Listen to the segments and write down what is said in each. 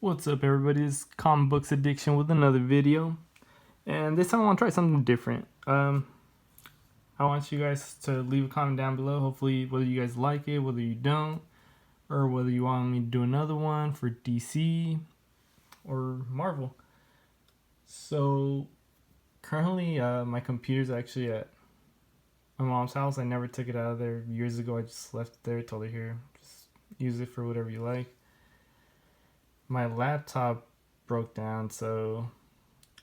What's up, everybody? It's Comic Books Addiction with another video, and this time I want to try something different. I want you guys to leave a comment down below, hopefully whether you guys like it, whether you don't, or whether you want me to do another one for DC or Marvel. So currently my computer's actually at my mom's house. I never took it out of there years ago. I just left it there, told her, here, just use it for whatever you like. My laptop broke down, so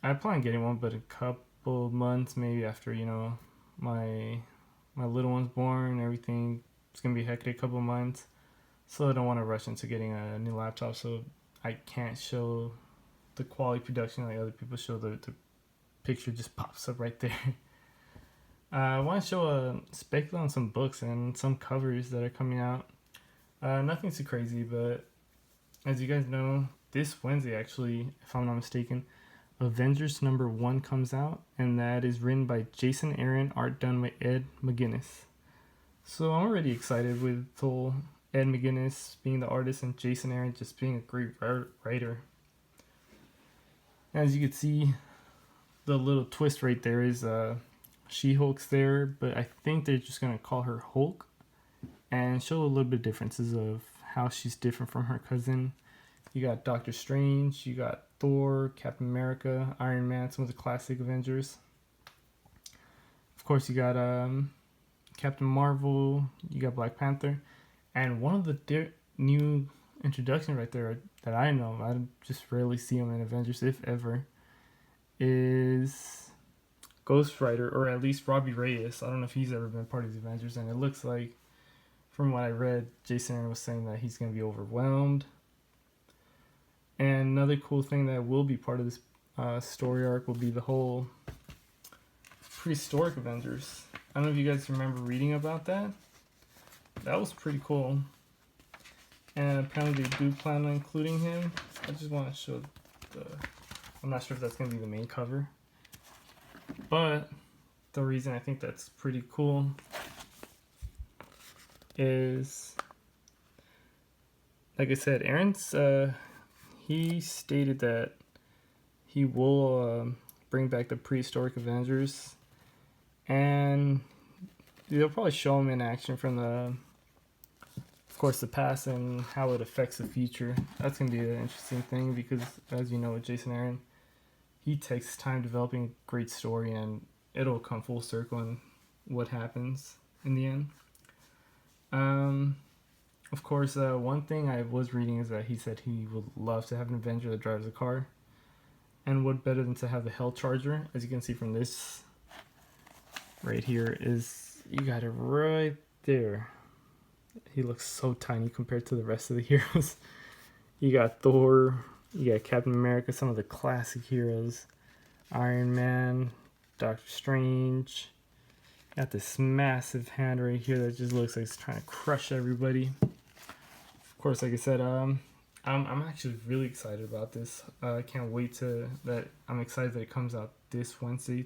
I plan on getting one, but a couple months maybe after, my little one's born, everything. It's gonna be a hectic couple months, so I don't want to rush into getting a new laptop, so I can't show the quality production like other people show. The picture just pops up right there. I want to show a speculate on some books and some covers that are coming out. Nothing too crazy, but as you guys know, this Wednesday, actually, if I'm not mistaken, Avengers #1 comes out, and that is written by Jason Aaron, art done by Ed McGuinness. So I'm already excited with whole Ed McGuinness being the artist and Jason Aaron just being a great writer. As you can see, the little twist right there is She-Hulk's there, but I think they're just going to call her Hulk and show a little bit of differences of how she's different from her cousin. You got Doctor Strange, you got Thor, Captain America, Iron Man, some of the classic Avengers. Of course, you got Captain Marvel, you got Black Panther, and one of the new introductions right there that I know, I just rarely see him in Avengers, if ever, is Ghost Rider, or at least Robbie Reyes. I don't know if he's ever been part of the Avengers, and it looks like, from what I read, Jason Aaron was saying that he's going to be overwhelmed. And another cool thing that will be part of this story arc will be the whole prehistoric Avengers. I don't know if you guys remember reading about that. That was pretty cool. And apparently they do plan on including him. I just want to show I'm not sure if that's going to be the main cover. But the reason I think that's pretty cool is, like I said, Aaron's he stated that he will bring back the prehistoric Avengers, and they'll probably show him in action from of course, the past and how it affects the future. That's gonna be an interesting thing because, as you know, with Jason Aaron, he takes time developing a great story, and it'll come full circle in what happens in the end. Of course, one thing I was reading is that he said he would love to have an Avenger that drives a car. And what better than to have the Hell Charger? As you can see from this right here, is you got it right there. He looks so tiny compared to the rest of the heroes. You got Thor, you got Captain America, some of the classic heroes. Iron Man, Doctor Strange. Got this massive hand right here that just looks like it's trying to crush everybody. Of course, like I said, I'm actually really excited about this. I can't wait I'm excited that it comes out this Wednesday.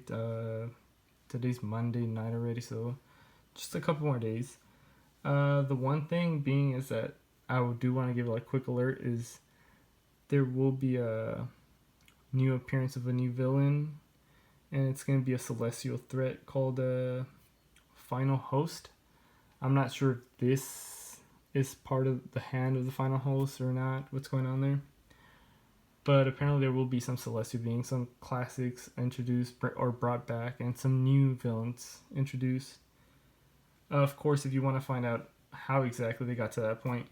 Today's Monday night already, so just a couple more days. The one thing being is that I do want to give a quick alert is there will be a new appearance of a new villain, and it's going to be a celestial threat called Final Host. I'm not sure if this is part of the hand of the Final Host or not, what's going on there. But apparently there will be some celestial beings, some classics introduced or brought back, and some new villains introduced. Of course, if you want to find out how exactly they got to that point,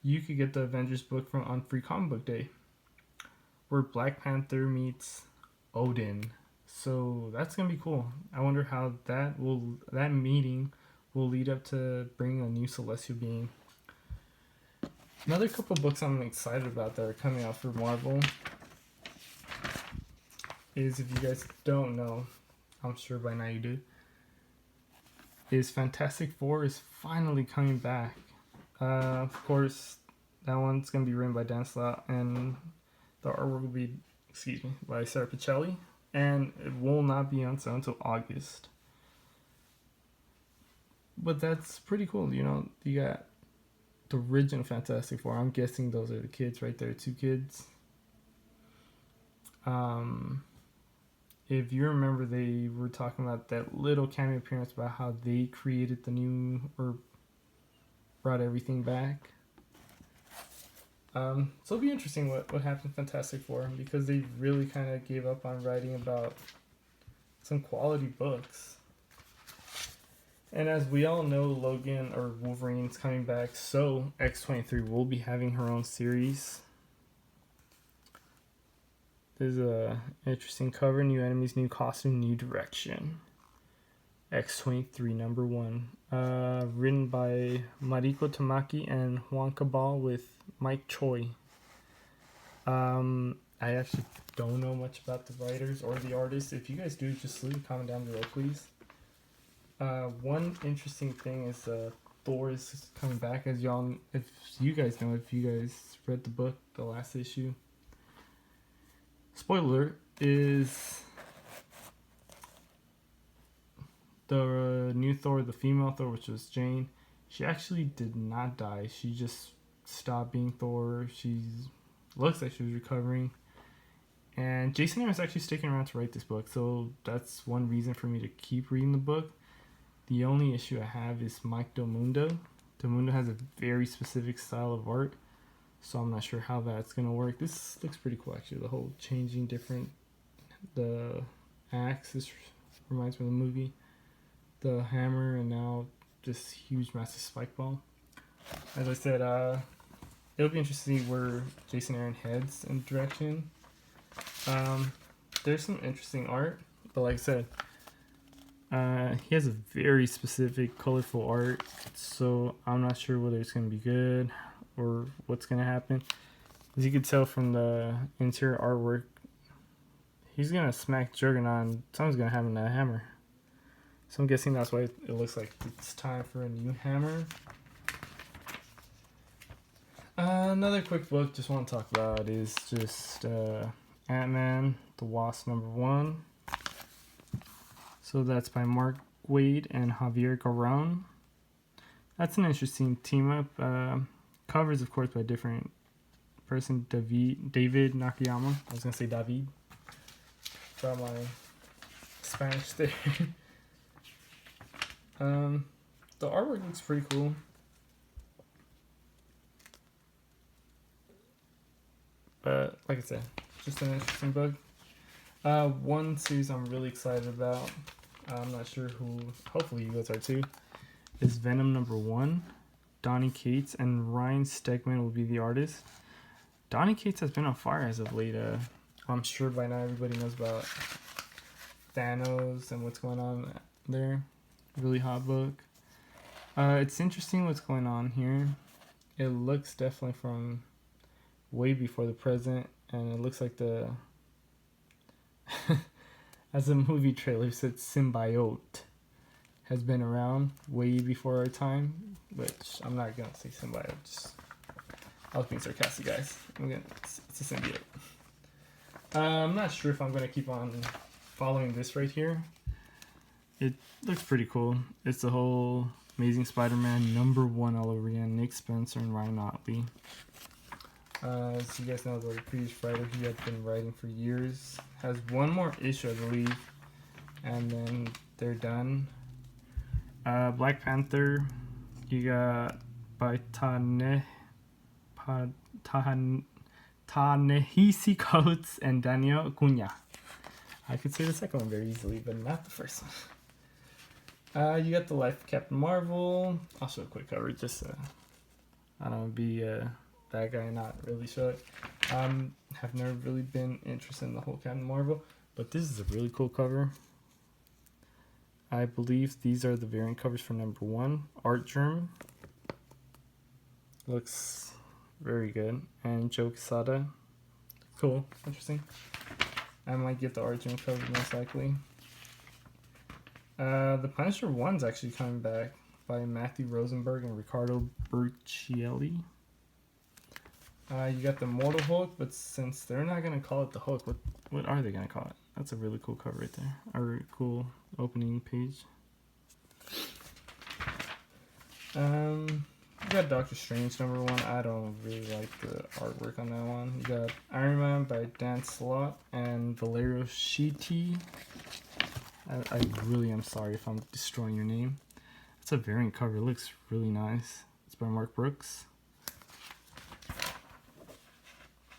you could get the Avengers book on Free Comic Book Day, where Black Panther meets Odin. So that's gonna be cool. I wonder how that meeting will lead up to bringing a new celestial being. Another couple books I'm excited about that are coming out for Marvel is, if you guys don't know, I'm sure by now you do, is Fantastic Four is finally coming back. Of course, that one's gonna be written by Dan Slott, and the artwork will be, by Sarah Pichelli, and it will not be on sale until August. But that's pretty cool, you got the original Fantastic Four. I'm guessing those are the kids right there, 2 kids. If you remember, they were talking about that little cameo appearance about how they created the new, or brought everything back. So it'll be interesting what happened in Fantastic Four, because they really kind of gave up on writing about some quality books. And as we all know, Logan or Wolverine's coming back, so X-23 will be having her own series. There's a interesting cover: new enemies, new costume, new direction. X-23 number 1. Written by Mariko Tamaki and Juan Cabal with Mike Choi. I actually don't know much about the writers or the artists. If you guys do, just leave a comment down below, please. One interesting thing is Thor is coming back, as y'all, if you guys know, if you guys read the book, the last issue. Spoiler is the new Thor, the female Thor, which was Jane. She actually did not die. She just stopped being Thor. She looks like she was recovering. And Jason Aaron is actually sticking around to write this book, so that's one reason for me to keep reading the book. The only issue I have is Mike Del Mundo. Del Mundo has a very specific style of art, so I'm not sure how that's going to work. This looks pretty cool, actually. The whole changing different, the axe, this reminds me of the movie. The hammer, and now this huge, massive spike ball. As I said, it'll be interesting to see where Jason Aaron heads in direction. There's some interesting art, but like I said, he has a very specific, colorful art, so I'm not sure whether it's going to be good or what's going to happen. As you can tell from the interior artwork, he's going to smack Juggernaut and someone's going to have him that hammer. So I'm guessing that's why it looks like it's time for a new hammer. Another quick book just want to talk about is just Ant-Man the Wasp number 1. So that's by Mark Waid and Javier Garrón. That's an interesting team up. Covers, of course, by a different person, David Nakayama. I was going to say David. Got my Spanish there. The artwork looks pretty cool. But like I said, just an interesting book. One series I'm really excited about, I'm not sure who, hopefully you guys are too, is Venom number 1. Donny Cates and Ryan Stegman will be the artist. Donny Cates has been on fire as of late. I'm sure by now everybody knows about Thanos and what's going on there. Really hot book. It's interesting what's going on here. It looks definitely from way before the present, and it looks like the as the movie trailer said, symbiote has been around way before our time, which I'm not gonna say symbiote. I was being sarcastic, guys. It's a symbiote. I'm not sure if I'm gonna keep on following this right here. It looks pretty cool. It's the whole Amazing Spider-Man number 1 all over again. Nick Spencer and Ryan Ottley. As you guys know, the previous writer, he had been writing for years. Has one more issue, I believe, and then they're done. Black Panther, you got by Ta-Nehisi Coates and Daniel Cunha. I could say the second one very easily, but not the first one. You got the Life of Captain Marvel. I'll show a quick cover, just I don't know, be that guy, not really show it. Have never really been interested in the whole Captain Marvel, but this is a really cool cover. I believe these are the variant covers for number 1. Art Germ. Looks very good. And Joe Quesada. Cool. Interesting. I might get the Art Germ cover most likely. The Punisher 1's actually coming back by Matthew Rosenberg and Ricardo Burchielli. You got the Mortal Hulk, but since they're not going to call it the Hulk, what are they going to call it? That's a really cool cover right there. A cool opening page. You got Doctor Strange #1. I don't really like the artwork on that one. You got Iron Man by Dan Slott and Valerio Schiti. I really am sorry if I'm destroying your name. It's a variant cover. It looks really nice. It's by Mark Brooks.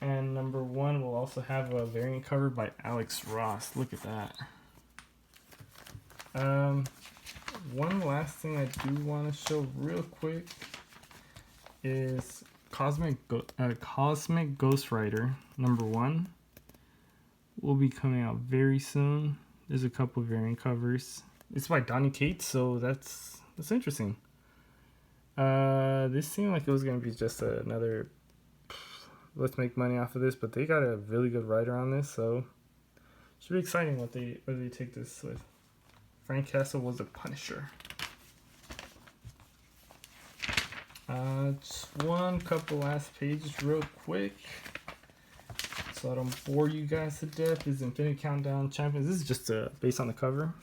And #1 will also have a variant cover by Alex Ross. Look at that. One last thing I do want to show real quick is Cosmic Ghost Rider #1 will be coming out very soon. There's a couple variant covers. It's by Donny Cates, so that's interesting. This seemed like it was gonna be just another let's make money off of this, but they got a really good writer on this, so should be exciting what they take this with. Frank Castle was a Punisher. Just one couple last pages real quick, so I don't bore you guys to death. This is Infinity Countdown Champions. This is just based on the cover.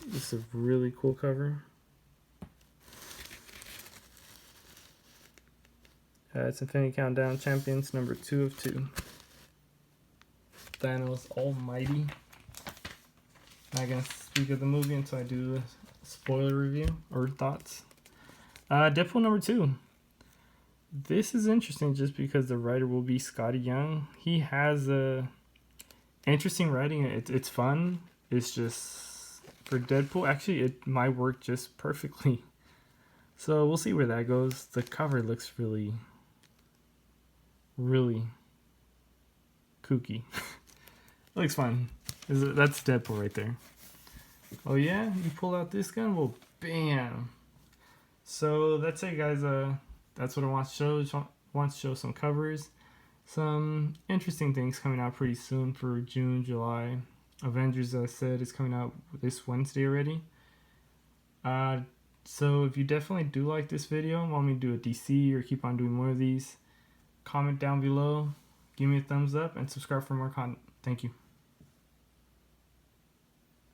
This is a really cool cover. It's Infinity Countdown Champions #2 of 2. Thanos Almighty. Not gonna speak of the movie until I do a spoiler review or thoughts. Deadpool #2. This is interesting just because the writer will be Scotty Young. He has a interesting writing. It's fun. It's just for Deadpool. Actually, it might work just perfectly. So we'll see where that goes. The cover looks really kooky. Looks fun. That's Deadpool right there. Oh yeah, you pull out this gun, well, bam. So that's it, guys. That's what I want to show. Just want to show some covers, some interesting things coming out pretty soon for June, July. Avengers, as I said, is coming out this Wednesday already. So if you definitely do like this video and want me to do a DC or keep on doing more of these, comment down below, give me a thumbs up, and subscribe for more content. Thank you.